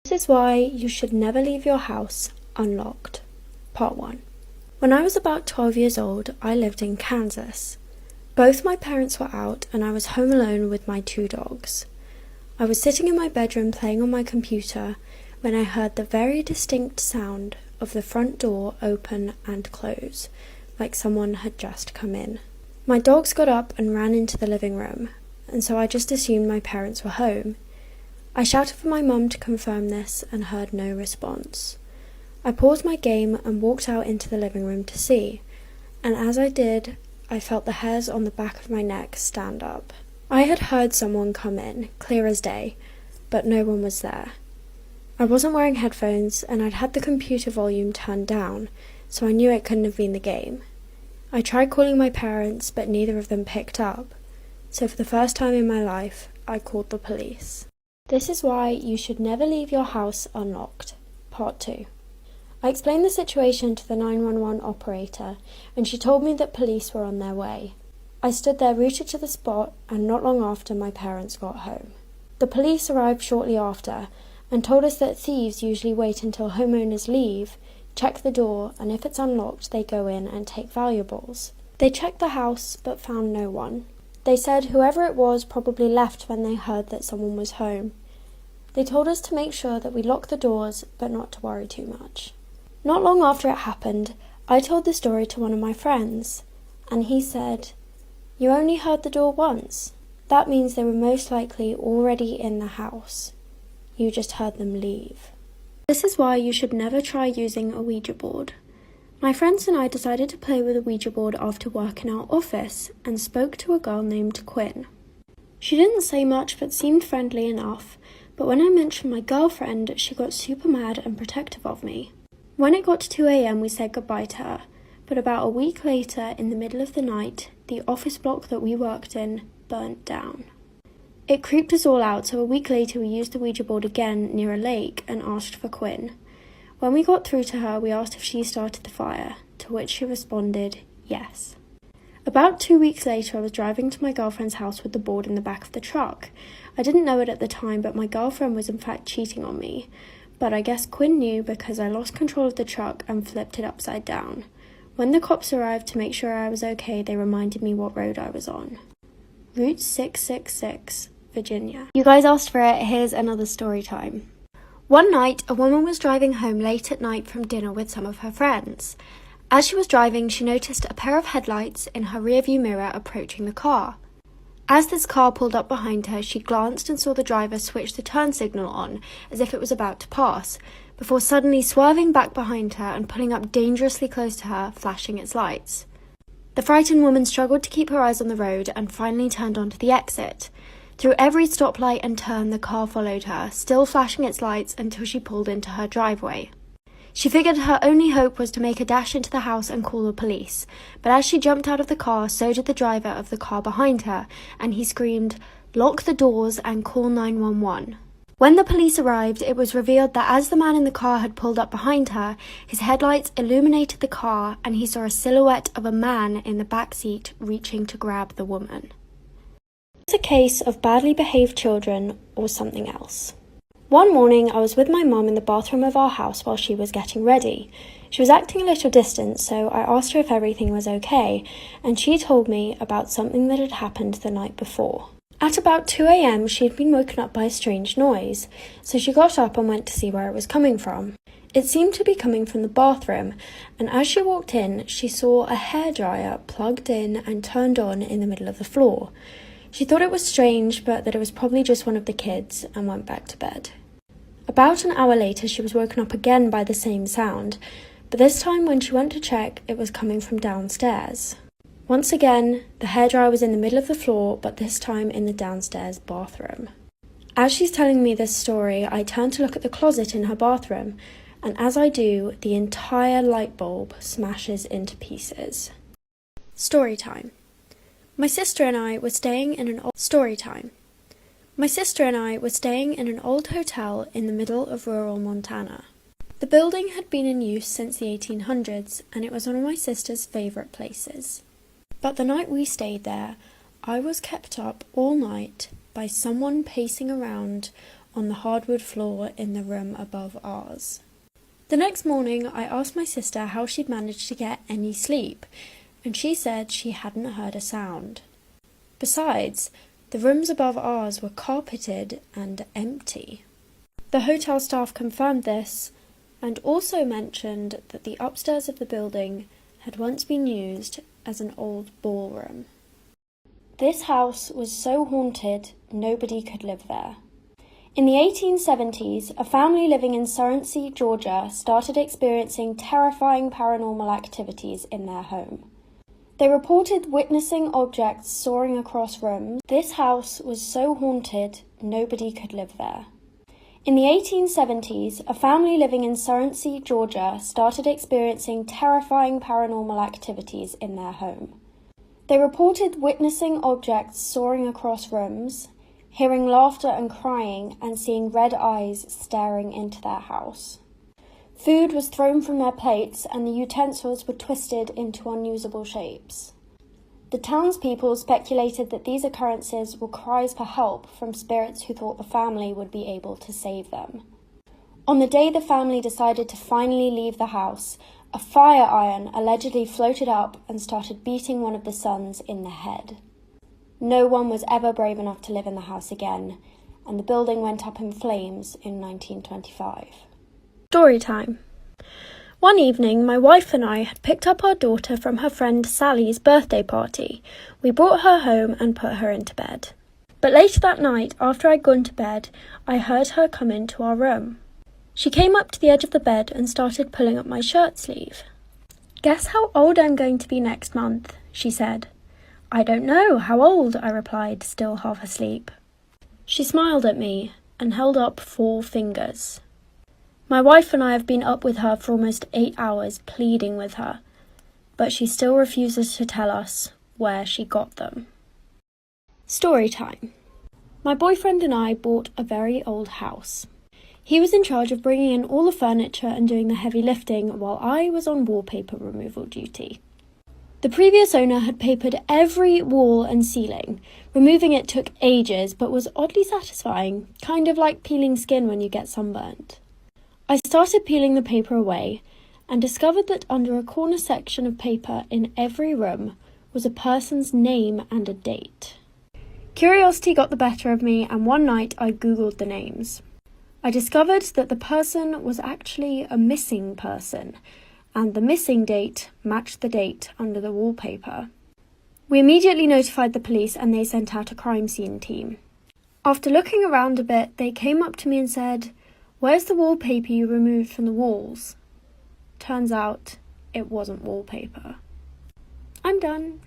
This is why you should never leave your house unlocked. Part 1. When I was about 12 years old, I lived in Kansas. Both my parents were out and I was home alone with my 2 dogs. I was sitting in my bedroom playing on my computer when I heard the very distinct sound of the front door open and close, like someone had just come in. My dogs got up and ran into the living room, and so I just assumed my parents were home. I shouted for my mum to confirm this and heard no response. I paused my game and walked out into the living room to see, and as I did, I felt the hairs on the back of my neck stand up. I had heard someone come in, clear as day, but no one was there. I wasn't wearing headphones and I'd had the computer volume turned down, so I knew it couldn't have been the game. I tried calling my parents, but neither of them picked up, so for the first time in my life, I called the police. This is why you should never leave your house unlocked. Part 2. I explained the situation to the 911 operator, and she told me that police were on their way. I stood there rooted to the spot, and not long after my parents got home. The police arrived shortly after, and told us that thieves usually wait until homeowners leave, check the door, and if it's unlocked they go in and take valuables. They checked the house, but found no one. They said whoever it was probably left when they heard that someone was home. They told us to make sure that we lock the doors, but not to worry too much. Not long after it happened, I told the story to one of my friends, and he said, "You only heard the door once. That means they were most likely already in the house. You just heard them leave." This is why you should never try using a Ouija board. My friends and I decided to play with a Ouija board after work in our office and spoke to a girl named Quinn. She didn't say much but seemed friendly enough, but when I mentioned my girlfriend, she got super mad and protective of me. When it got to 2 a.m, we said goodbye to her, but about a week later, in the middle of the night, the office block that we worked in burnt down. It creeped us all out, so a week later we used the Ouija board again near a lake and asked for Quinn. When we got through to her, we asked if she started the fire, to which she responded, yes. About 2 weeks later, I was driving to my girlfriend's house with the board in the back of the truck. I didn't know it at the time, but my girlfriend was in fact cheating on me. But I guess Quinn knew because I lost control of the truck and flipped it upside down. When the cops arrived to make sure I was okay, they reminded me what road I was on. Route 666, Virginia. You guys asked for it, here's another story time. One night, a woman was driving home late at night from dinner with some of her friends. As she was driving, she noticed a pair of headlights in her rearview mirror approaching the car. As this car pulled up behind her, she glanced and saw the driver switch the turn signal on as if it was about to pass, before suddenly swerving back behind her and pulling up dangerously close to her, flashing its lights. The frightened woman struggled to keep her eyes on the road and finally turned onto the exit. Through every stoplight and turn, the car followed her, still flashing its lights until she pulled into her driveway. She figured her only hope was to make a dash into the house and call the police, but as she jumped out of the car, so did the driver of the car behind her, and he screamed, "Lock the doors and call 911. When the police arrived, it was revealed that as the man in the car had pulled up behind her, his headlights illuminated the car and he saw a silhouette of a man in the back seat reaching to grab the woman. It's a case of badly behaved children or something else. One morning, I was with my mum in the bathroom of our house while she was getting ready. She was acting a little distant, so I asked her if everything was okay, and she told me about something that had happened the night before. At about 2 a.m, she had been woken up by a strange noise, so she got up and went to see where it was coming from. It seemed to be coming from the bathroom, and as she walked in, she saw a hairdryer plugged in and turned on in the middle of the floor. She thought it was strange, but that it was probably just one of the kids, and went back to bed. About an hour later, she was woken up again by the same sound, but this time when she went to check, it was coming from downstairs. Once again, the hairdryer was in the middle of the floor, but this time in the downstairs bathroom. As she's telling me this story, I turn to look at the closet in her bathroom, and as I do, the entire light bulb smashes into pieces. Story time. My sister and I were staying in an old hotel in the middle of rural Montana. The building had been in use since the 1800s, and it was one of my sister's favourite places. But the night we stayed there, I was kept up all night by someone pacing around on the hardwood floor in the room above ours. The next morning, I asked my sister how she'd managed to get any sleep, and she said she hadn't heard a sound. Besides, the rooms above ours were carpeted and empty. The hotel staff confirmed this, and also mentioned that the upstairs of the building had once been used as an old ballroom. This house was so haunted, nobody could live there. In the 1870s, a family living in Surrey, Georgia, started experiencing terrifying paranormal activities in their home. They reported witnessing objects soaring across rooms. This house was so haunted, nobody could live there. In the 1870s, a family living in Surrey, Georgia, started experiencing terrifying paranormal activities in their home. They reported witnessing objects soaring across rooms, hearing laughter and crying, and seeing red eyes staring into their house. Food was thrown from their plates, and the utensils were twisted into unusable shapes. The townspeople speculated that these occurrences were cries for help from spirits who thought the family would be able to save them. On the day the family decided to finally leave the house, a fire iron allegedly floated up and started beating one of the sons in the head. No one was ever brave enough to live in the house again, and the building went up in flames in 1925. Story time. One evening, my wife and I had picked up our daughter from her friend Sally's birthday party. We brought her home and put her into bed. But later that night, after I'd gone to bed, I heard her come into our room. She came up to the edge of the bed and started pulling up my shirt sleeve. "Guess how old I'm going to be next month?" she said. "I don't know. How old?" I replied, still half asleep. She smiled at me and held up 4 fingers. My wife and I have been up with her for almost 8 hours, pleading with her, but she still refuses to tell us where she got them. Story time. My boyfriend and I bought a very old house. He was in charge of bringing in all the furniture and doing the heavy lifting, while I was on wallpaper removal duty. The previous owner had papered every wall and ceiling. Removing it took ages, but was oddly satisfying, kind of like peeling skin when you get sunburnt. I started peeling the paper away and discovered that under a corner section of paper in every room was a person's name and a date. Curiosity got the better of me, and one night I googled the names. I discovered that the person was actually a missing person, and the missing date matched the date under the wallpaper. We immediately notified the police, and they sent out a crime scene team. After looking around a bit, they came up to me and said, "Where's the wallpaper you removed from the walls?" Turns out it wasn't wallpaper. I'm done.